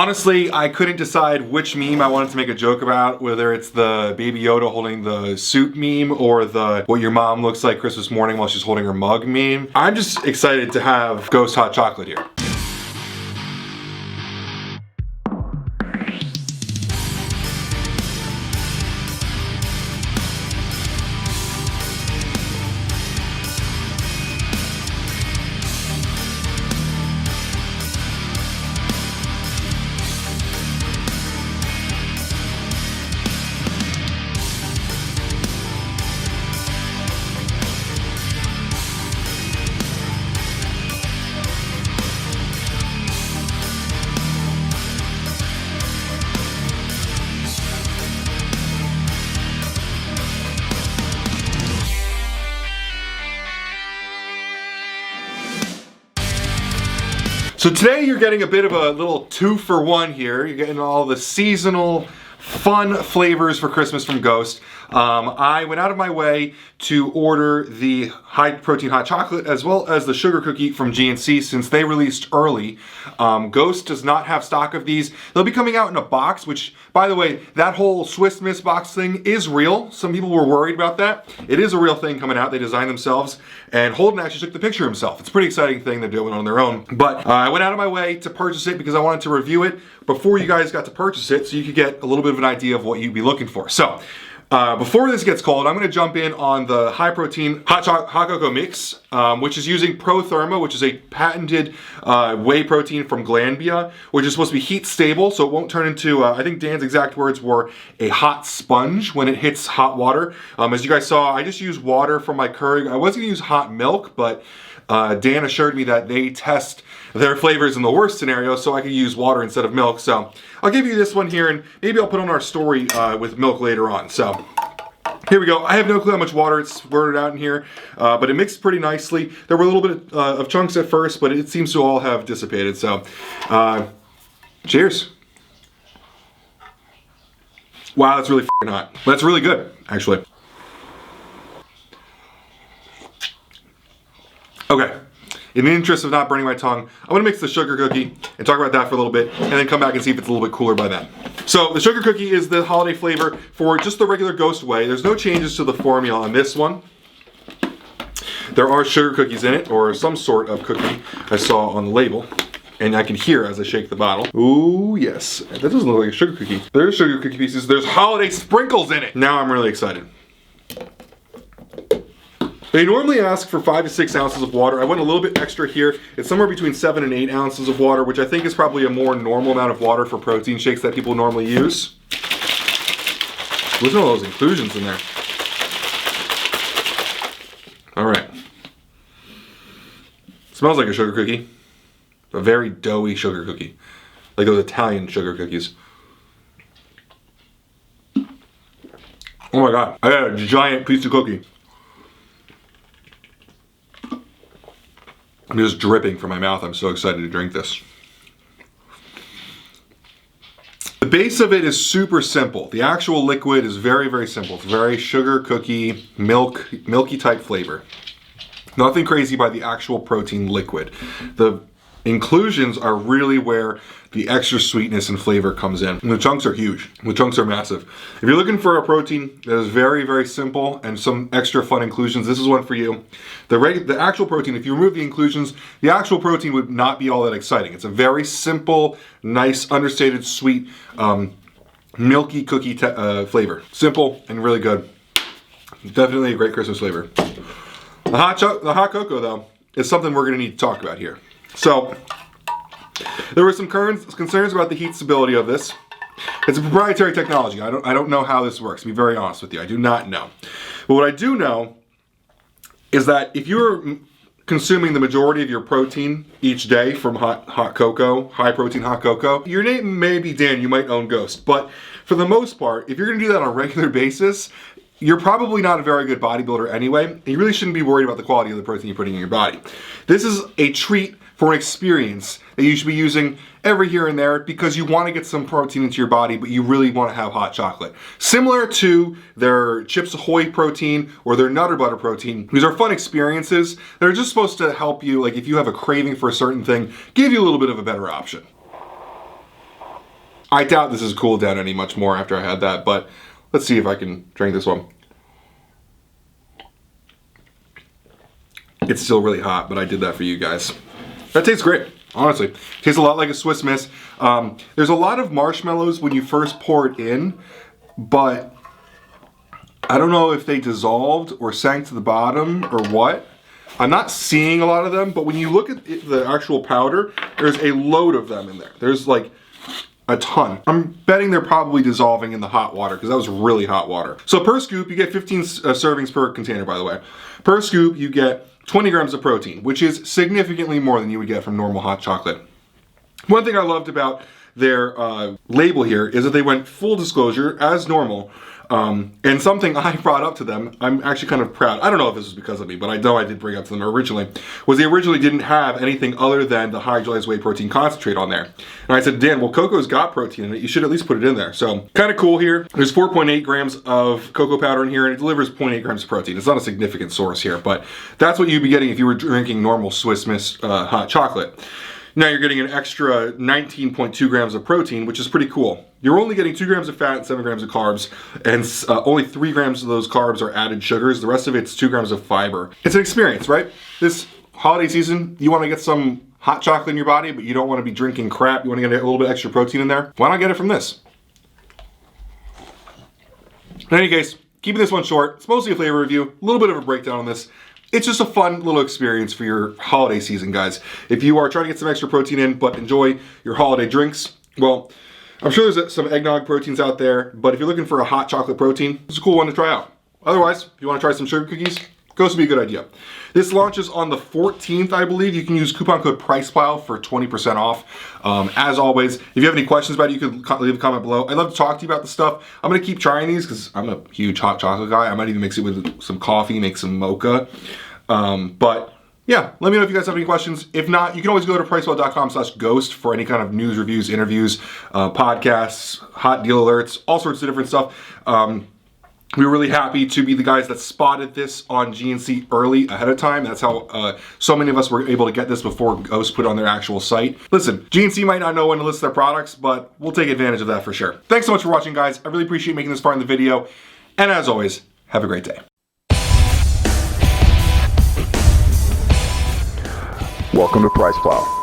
Honestly, I couldn't decide which meme I wanted to make a joke about, whether it's the Baby Yoda holding the suit meme or the what your mom looks like Christmas morning while she's holding her mug meme. I'm just excited to have Ghost Hot Chocolate here. So today you're getting a bit of a little 2-for-1 here. You're getting all the seasonal fun flavors for Christmas from Ghost. I went out of my way to order the high protein hot chocolate as well as the sugar cookie from GNC since they released early. Ghost does not have stock of these. They'll be coming out in a box, which, by the way, that whole Swiss Miss box thing is real. Some people were worried about that. It is a real thing coming out. They designed themselves, and Holden actually took the picture himself. It's a pretty exciting thing they're doing on their own. But I went out of my way to purchase it because I wanted to review it before you guys got to purchase it so you could get a little bit of an idea of what you'd be looking for. So, before this gets cold, I'm going to jump in on the high protein hot cocoa mix, which is using Protherma, which is a patented whey protein from Glanbia, which is supposed to be heat stable, so it won't turn into, I think Dan's exact words were, a hot sponge when it hits hot water. As you guys saw, I just used water from my Keurig. I was going to use hot milk, but Dan assured me that they test their flavors in the worst scenario, so I could use water instead of milk. So I'll give you this one here, and maybe I'll put on our story with milk later on. So here we go. I have no clue how much water it's squirted out in here, but it mixed pretty nicely. There were a little bit of chunks at first, but it seems to all have dissipated. So cheers. Wow, that's really f***ing hot. That's really good, actually. Okay. In the interest of not burning my tongue, I'm gonna mix the sugar cookie and talk about that for a little bit, and then come back and see if it's a little bit cooler by then. So the sugar cookie is the holiday flavor for just the regular Ghost Whey. There's no changes to the formula on this one. There are sugar cookies in it, or some sort of cookie I saw on the label, and I can hear as I shake the bottle. Ooh, yes. That doesn't look like a sugar cookie. There's sugar cookie pieces. There's holiday sprinkles in it. Now I'm really excited. They normally ask for 5 to 6 ounces of water. I went a little bit extra here. It's somewhere between 7 and 8 ounces of water, which I think is probably a more normal amount of water for protein shakes that people normally use. Listen to all those inclusions in there. All right. Smells like a sugar cookie. A very doughy sugar cookie. Like those Italian sugar cookies. Oh my God, I got a giant piece of cookie. I'm just dripping from my mouth. I'm so excited to drink this. The base of it is super simple. The actual liquid is very, very simple. It's very sugar cookie, milky type flavor. Nothing crazy by the actual protein liquid. The inclusions are really where the extra sweetness and flavor comes in. And the chunks are huge. The chunks are massive. If you're looking for a protein that is very, very simple and some extra fun inclusions, this is one for you. The actual protein, if you remove the inclusions, the actual protein would not be all that exciting. It's a very simple, nice, understated, sweet, milky cookie flavor. Simple and really good. Definitely a great Christmas flavor. The hot cocoa, though, is something we're going to need to talk about here. So, there were some concerns about the heat stability of this. It's a proprietary technology. I don't know how this works, to be very honest with you. I do not know. But what I do know is that if you're consuming the majority of your protein each day from hot cocoa, high protein hot cocoa, your name may be Dan, you might own Ghost. But for the most part, if you're going to do that on a regular basis, you're probably not a very good bodybuilder anyway, and you really shouldn't be worried about the quality of the protein you're putting in your body. This is a treat for an experience that you should be using every here and there because you want to get some protein into your body, but you really want to have hot chocolate. Similar to their Chips Ahoy protein or their Nutter Butter protein. These are fun experiences. They're just supposed to help you, like if you have a craving for a certain thing, give you a little bit of a better option. I doubt this has cooled down any much more after I had that, but let's see if I can drink this one. It's still really hot, but I did that for you guys. That tastes great, honestly. Tastes a lot like a Swiss Miss. There's a lot of marshmallows when you first pour it in, but I don't know if they dissolved or sank to the bottom or what. I'm not seeing a lot of them, but when you look at the actual powder, there's a load of them in there. There's like a ton. I'm betting they're probably dissolving in the hot water because that was really hot water. So per scoop, you get 15 servings per container, by the way. Per scoop, you get 20 grams of protein, which is significantly more than you would get from normal hot chocolate. One thing I loved about their label here is that they went full disclosure as normal. And something I brought up to them, I'm actually kind of proud. I don't know if this was because of me, but I know I did bring up to them originally, was they originally didn't have anything other than the hydrolyzed whey protein concentrate on there. And I said, Dan, well, cocoa's got protein in it. You should at least put it in there. So kind of cool here. There's 4.8 grams of cocoa powder in here, and it delivers 0.8 grams of protein. It's not a significant source here, but that's what you'd be getting if you were drinking normal Swiss Miss hot chocolate. Now you're getting an extra 19.2 grams of protein, which is pretty cool. You're only getting 2 grams of fat and 7 grams of carbs, and only 3 grams of those carbs are added sugars. The rest of it's 2 grams of fiber. It's an experience, right? This holiday season, you want to get some hot chocolate in your body, but you don't want to be drinking crap. You want to get a little bit extra protein in there. Why not get it from this? In any case, keeping this one short, it's mostly a flavor review, a little bit of a breakdown on this. It's just a fun little experience for your holiday season, guys. If you are trying to get some extra protein in, but enjoy your holiday drinks, well, I'm sure there's some eggnog proteins out there, but if you're looking for a hot chocolate protein, it's a cool one to try out. Otherwise, if you want to try some sugar cookies, Ghost would be a good idea. This launches on the 14th, I believe. You can use coupon code PRICEPILE for 20% off. As always, if you have any questions about it, you can leave a comment below. I'd love to talk to you about the stuff. I'm going to keep trying these because I'm a huge hot chocolate guy. I might even mix it with some coffee, make some mocha. But yeah, let me know if you guys have any questions. If not, you can always go to pricewell.com/ghost for any kind of news, reviews, interviews, podcasts, hot deal alerts, all sorts of different stuff. We were really happy to be the guys that spotted this on GNC early ahead of time. That's how so many of us were able to get this before Ghost put it on their actual site. Listen, GNC might not know when to list their products, but we'll take advantage of that for sure. Thanks so much for watching, guys. I really appreciate making this far in the video. And as always, have a great day. Welcome to PricePile.